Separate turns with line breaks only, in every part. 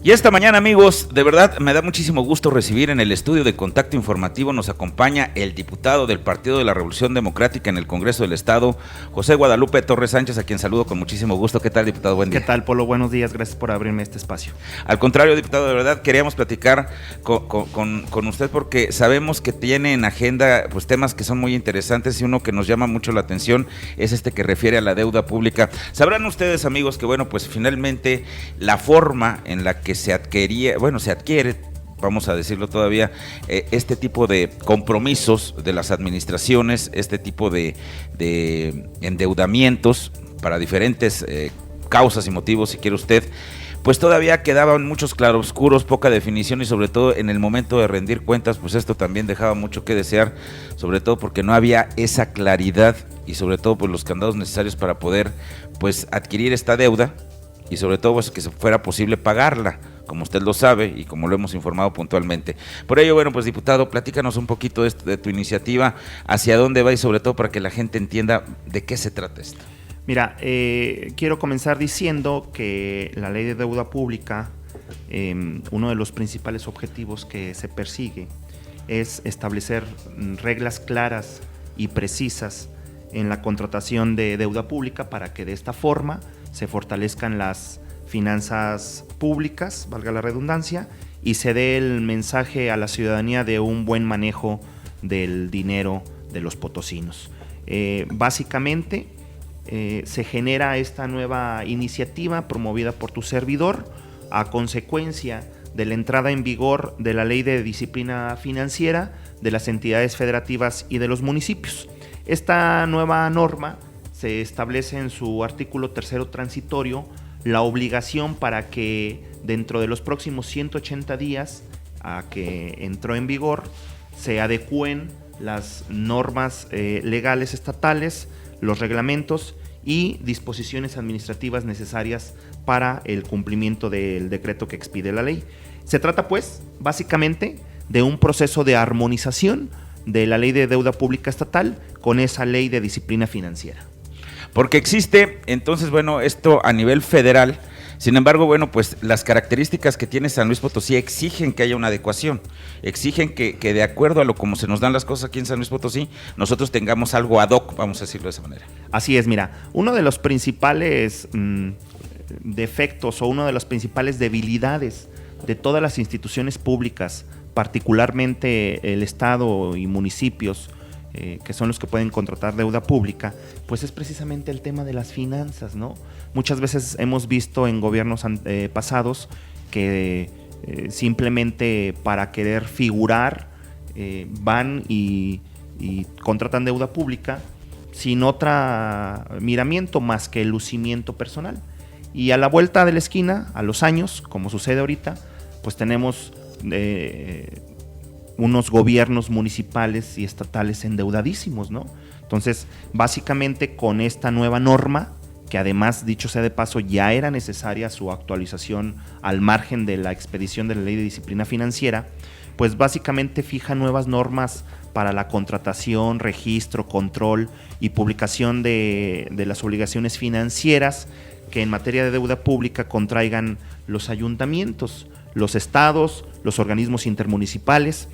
Y esta mañana, amigos, de verdad me da muchísimo gusto recibir en el estudio de Contacto Informativo, nos acompaña el diputado del Partido de la Revolución Democrática en el Congreso del Estado, José Guadalupe Torres Sánchez, a quien saludo con muchísimo gusto. ¿Qué tal, diputado? Buen día.
¿Qué tal, Polo? Buenos días, gracias por abrirme este espacio.
Al contrario, diputado, de verdad queríamos platicar con usted porque sabemos que tiene en agenda pues temas que son muy interesantes, y uno que nos llama mucho la atención es este que refiere a la deuda pública. Sabrán ustedes, amigos, que bueno, pues finalmente la forma en la que se adquiere, vamos a decirlo todavía, este tipo de compromisos de las administraciones, este tipo de endeudamientos para diferentes causas y motivos, si quiere usted, pues todavía quedaban muchos claroscuros, poca definición, y sobre todo en el momento de rendir cuentas, pues esto también dejaba mucho que desear, sobre todo porque no había esa claridad y sobre todo pues los candados necesarios para poder pues adquirir esta deuda y sobre todo pues que se fuera posible pagarla, como usted lo sabe y como lo hemos informado puntualmente. Por ello, bueno, pues diputado, platícanos un poquito de tu iniciativa, hacia dónde va y sobre todo para que la gente entienda de qué se trata esto.
Mira, quiero comenzar diciendo que la ley de deuda pública, uno de los principales objetivos que se persigue es establecer reglas claras y precisas en la contratación de deuda pública para que de esta forma se fortalezcan las finanzas públicas, valga la redundancia, y se dé el mensaje a la ciudadanía de un buen manejo del dinero de los potosinos. Básicamente se genera esta nueva iniciativa promovida por tu servidor a consecuencia de la entrada en vigor de la Ley de Disciplina Financiera de las entidades federativas y de los municipios. Esta nueva norma se establece en su artículo 3º transitorio la obligación para que dentro de los próximos 180 días a que entró en vigor se adecúen las normas legales estatales, los reglamentos y disposiciones administrativas necesarias para el cumplimiento del decreto que expide la ley. Se trata pues básicamente de un proceso de armonización de la ley de deuda pública estatal con esa ley de disciplina financiera.
Porque existe, entonces, bueno, esto a nivel federal. Sin embargo, bueno, pues las características que tiene San Luis Potosí exigen que haya una adecuación, exigen que de acuerdo a lo como se nos dan las cosas aquí en San Luis Potosí, nosotros tengamos algo ad hoc, vamos a decirlo de esa manera.
Así es, mira, uno de los principales defectos o una de las principales debilidades de todas las instituciones públicas, particularmente el Estado y municipios, que son los que pueden contratar deuda pública, pues es precisamente el tema de las finanzas, ¿no? Muchas veces hemos visto en gobiernos pasados que simplemente para querer figurar van y contratan deuda pública sin otra miramiento más que el lucimiento personal. Y a la vuelta de la esquina, a los años, como sucede ahorita, pues tenemos unos gobiernos municipales y estatales endeudadísimos, ¿no? Entonces, básicamente con esta nueva norma, que además, dicho sea de paso, ya era necesaria su actualización al margen de la expedición de la Ley de Disciplina Financiera, pues básicamente fija nuevas normas para la contratación, registro, control y publicación de las obligaciones financieras que en materia de deuda pública contraigan los ayuntamientos, los estados, los organismos intermunicipales,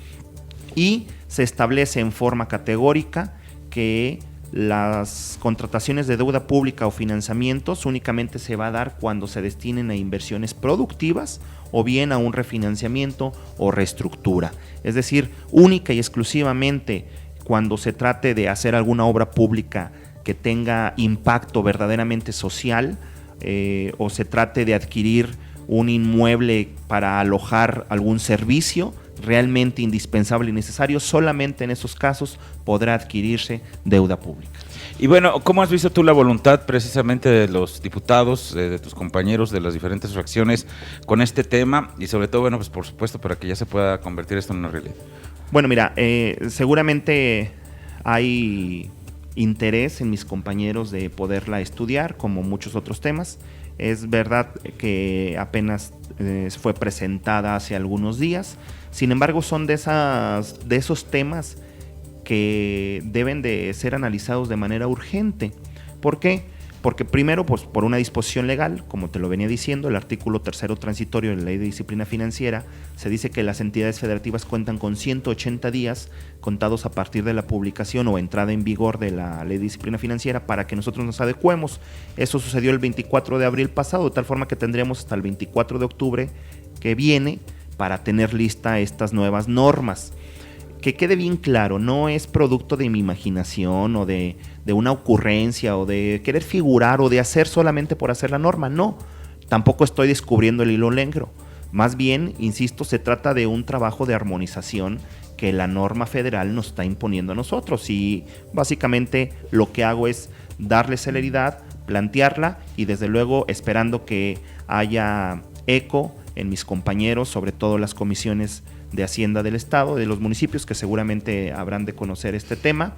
y se establece en forma categórica que las contrataciones de deuda pública o financiamientos únicamente se va a dar cuando se destinen a inversiones productivas o bien a un refinanciamiento o reestructura. Es decir, única y exclusivamente cuando se trate de hacer alguna obra pública que tenga impacto verdaderamente social o se trate de adquirir un inmueble para alojar algún servicio realmente indispensable y necesario, solamente en esos casos podrá adquirirse deuda pública.
Y bueno, ¿cómo has visto tú la voluntad precisamente de los diputados, de tus compañeros de las diferentes fracciones con este tema? Y sobre todo, bueno, pues por supuesto para que ya se pueda convertir esto en una realidad.
Bueno, mira, seguramente hay interés en mis compañeros de poderla estudiar, como muchos otros temas. Es verdad que apenas fue presentada hace algunos días. Sin embargo, son de esos temas que deben de ser analizados de manera urgente. ¿Por qué? Porque primero, pues por una disposición legal, como te lo venía diciendo, el artículo 3º transitorio de la Ley de Disciplina Financiera, se dice que las entidades federativas cuentan con 180 días contados a partir de la publicación o entrada en vigor de la Ley de Disciplina Financiera para que nosotros nos adecuemos. Eso sucedió el 24 de abril pasado, de tal forma que tendríamos hasta el 24 de octubre que viene para tener lista estas nuevas normas. Que quede bien claro, no es producto de mi imaginación o de una ocurrencia o de querer figurar o de hacer solamente por hacer la norma, no. Tampoco estoy descubriendo el hilo negro. Más bien, insisto, se trata de un trabajo de armonización que la norma federal nos está imponiendo a nosotros y básicamente lo que hago es darle celeridad, plantearla y desde luego esperando que haya eco en mis compañeros, sobre todo las comisiones de Hacienda del Estado, de los municipios que seguramente habrán de conocer este tema,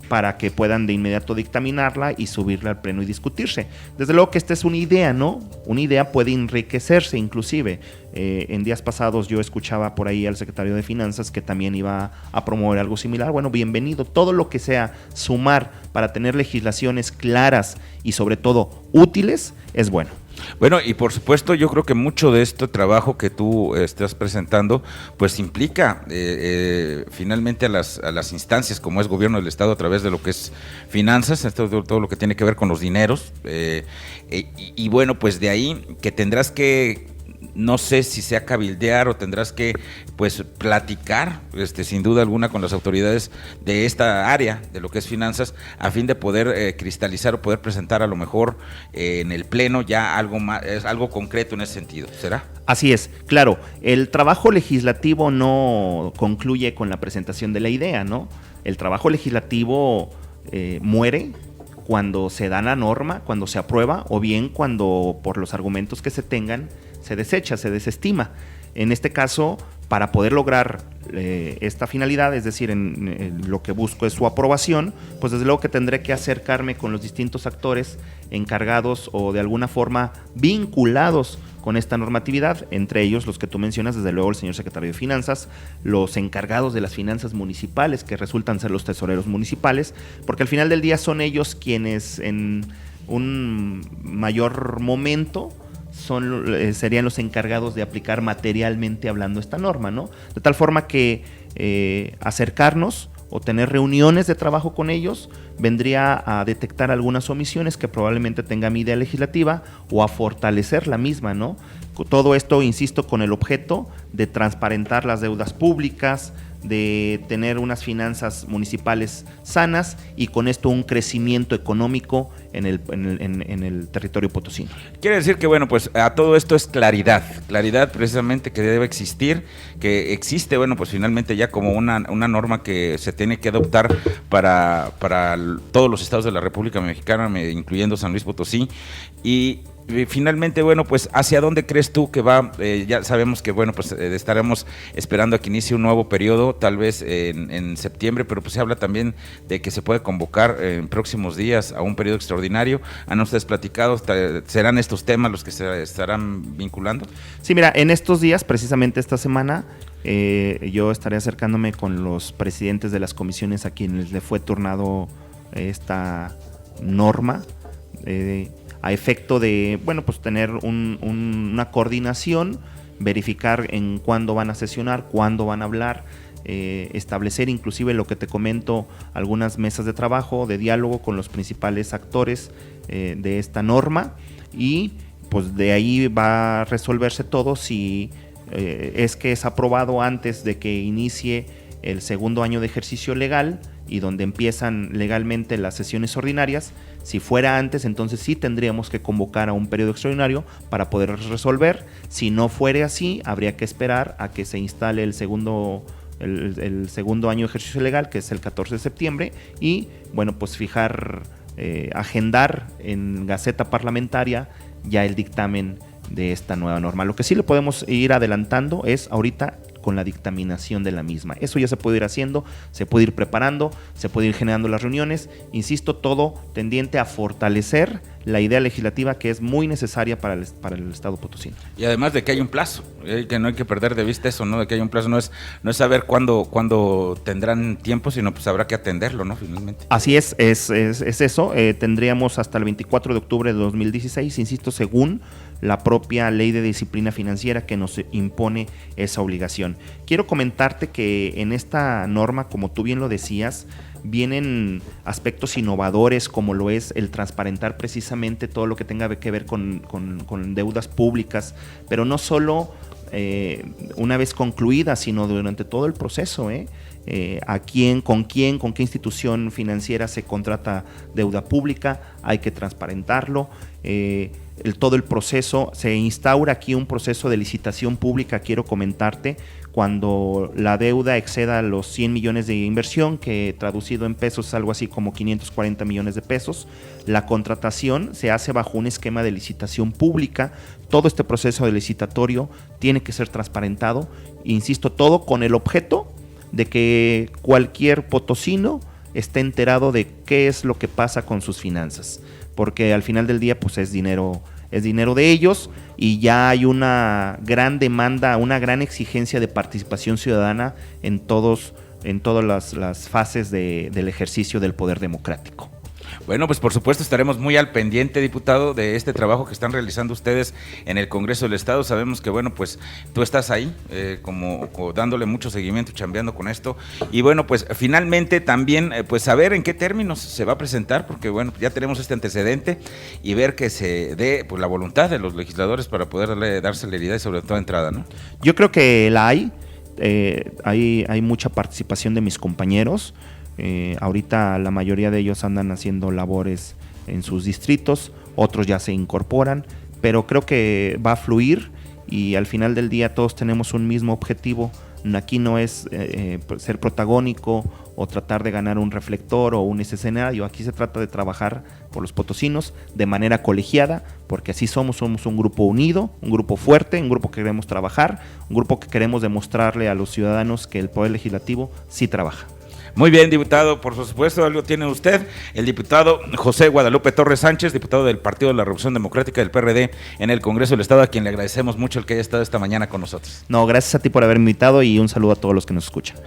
para que puedan de inmediato dictaminarla y subirla al pleno y discutirse. Desde luego que esta es una idea, ¿no? Una idea puede enriquecerse inclusive. En días pasados yo escuchaba por ahí al secretario de Finanzas que también iba a promover algo similar. Bueno, bienvenido. Todo lo que sea sumar para tener legislaciones claras y sobre todo útiles es bueno.
Bueno, y por supuesto yo creo que mucho de este trabajo que tú estás presentando pues implica finalmente a las instancias como es gobierno del Estado a través de lo que es finanzas, todo lo que tiene que ver con los dineros y bueno, pues de ahí que tendrás que, no sé si sea cabildear o tendrás que pues platicar sin duda alguna con las autoridades de esta área de lo que es finanzas a fin de poder cristalizar o poder presentar a lo mejor en el pleno ya algo más, algo concreto en ese sentido, ¿será?
Así es, claro, el trabajo legislativo no concluye con la presentación de la idea, ¿no? El trabajo legislativo muere cuando se da la norma, cuando se aprueba o bien cuando por los argumentos que se tengan se desecha, se desestima. En este caso, para poder lograr esta finalidad, es decir, en lo que busco es su aprobación, pues desde luego que tendré que acercarme con los distintos actores encargados o de alguna forma vinculados con esta normatividad, entre ellos los que tú mencionas, desde luego el señor secretario de Finanzas, los encargados de las finanzas municipales, que resultan ser los tesoreros municipales, porque al final del día son ellos quienes en un mayor momento serían los encargados de aplicar materialmente hablando esta norma, ¿no? De tal forma que acercarnos o tener reuniones de trabajo con ellos vendría a detectar algunas omisiones que probablemente tenga mi idea legislativa o a fortalecer la misma, ¿no? Todo esto, insisto, con el objeto de transparentar las deudas públicas, de tener unas finanzas municipales sanas y con esto un crecimiento económico en el territorio potosino.
Quiere decir que, bueno, pues a todo esto es claridad precisamente que debe existir, que existe, bueno, pues finalmente ya como una norma que se tiene que adoptar para todos los estados de la República Mexicana, incluyendo San Luis Potosí, y finalmente, bueno, pues ¿hacia dónde crees tú que va? Ya sabemos que, bueno, pues estaremos esperando a que inicie un nuevo periodo, tal vez en septiembre, pero pues se habla también de que se puede convocar en próximos días a un periodo extraordinario. ¿Han ustedes platicado? ¿Serán estos temas los que se estarán vinculando?
Sí, mira, en estos días, precisamente esta semana, yo estaré acercándome con los presidentes de las comisiones a quienes le fue turnado esta norma, a efecto de, bueno, pues tener una coordinación, verificar en cuándo van a sesionar, cuándo van a hablar, establecer inclusive lo que te comento, algunas mesas de trabajo, de diálogo con los principales actores de esta norma y pues de ahí va a resolverse todo si es que es aprobado antes de que inicie el segundo año de ejercicio legal y donde empiezan legalmente las sesiones ordinarias. Si fuera antes, entonces sí tendríamos que convocar a un periodo extraordinario para poder resolver. Si no fuere así, habría que esperar a que se instale el segundo año de ejercicio legal, que es el 14 de septiembre, y bueno, pues agendar en Gaceta Parlamentaria ya el dictamen de esta nueva norma. Lo que sí le podemos ir adelantando es ahorita con la dictaminación de la misma. Eso ya se puede ir haciendo, se puede ir preparando, se puede ir generando las reuniones, insisto, todo tendiente a fortalecer la idea legislativa que es muy necesaria para el Estado potosino.
Y además de que hay un plazo, que no hay que perder de vista eso, ¿no? De que hay un plazo, no es saber cuándo tendrán tiempo, sino pues habrá que atenderlo, ¿no? Finalmente.
Así es eso. Tendríamos hasta el 24 de octubre de 2016, insisto, según la propia ley de disciplina financiera que nos impone esa obligación. Quiero comentarte que en esta norma, como tú bien lo decías, vienen aspectos innovadores como lo es el transparentar precisamente todo lo que tenga que ver con deudas públicas, pero no solo una vez concluida, sino durante todo el proceso, con qué institución financiera se contrata deuda pública, hay que transparentarlo, todo el proceso, se instaura aquí un proceso de licitación pública, quiero comentarte, cuando la deuda exceda los 100 millones de inversión, que traducido en pesos es algo así como 540 millones de pesos, la contratación se hace bajo un esquema de licitación pública. Todo este proceso de licitatorio tiene que ser transparentado, insisto, todo con el objeto de que cualquier potosino esté enterado de qué es lo que pasa con sus finanzas, porque al final del día pues es dinero de ellos, y ya hay una gran demanda, una gran exigencia de participación ciudadana en todas las fases del ejercicio del poder democrático.
Bueno, pues por supuesto estaremos muy al pendiente, diputado, de este trabajo que están realizando ustedes en el Congreso del Estado. Sabemos que, bueno, pues tú estás ahí como dándole mucho seguimiento, chambeando con esto. Y bueno, pues finalmente también, pues saber en qué términos se va a presentar, porque bueno, ya tenemos este antecedente, y ver que se dé pues la voluntad de los legisladores para poderle dar celeridad y sobre todo entrada, ¿no?
Yo creo que la hay mucha participación de mis compañeros. Ahorita la mayoría de ellos andan haciendo labores en sus distritos, otros ya se incorporan, pero creo que va a fluir, y al final del día todos tenemos un mismo objetivo. Aquí no es ser protagónico o tratar de ganar un reflector o un escenario. Aquí se trata de trabajar por los potosinos de manera colegiada, porque así somos un grupo unido, un grupo fuerte, un grupo que queremos trabajar, un grupo que queremos demostrarle a los ciudadanos que el Poder Legislativo sí trabaja.
Muy bien, diputado, por supuesto, algo tiene usted, el diputado José Guadalupe Torres Sánchez, diputado del Partido de la Revolución Democrática del PRD en el Congreso del Estado, a quien le agradecemos mucho el que haya estado esta mañana con nosotros.
No, gracias a ti por haberme invitado, y un saludo a todos los que nos escuchan.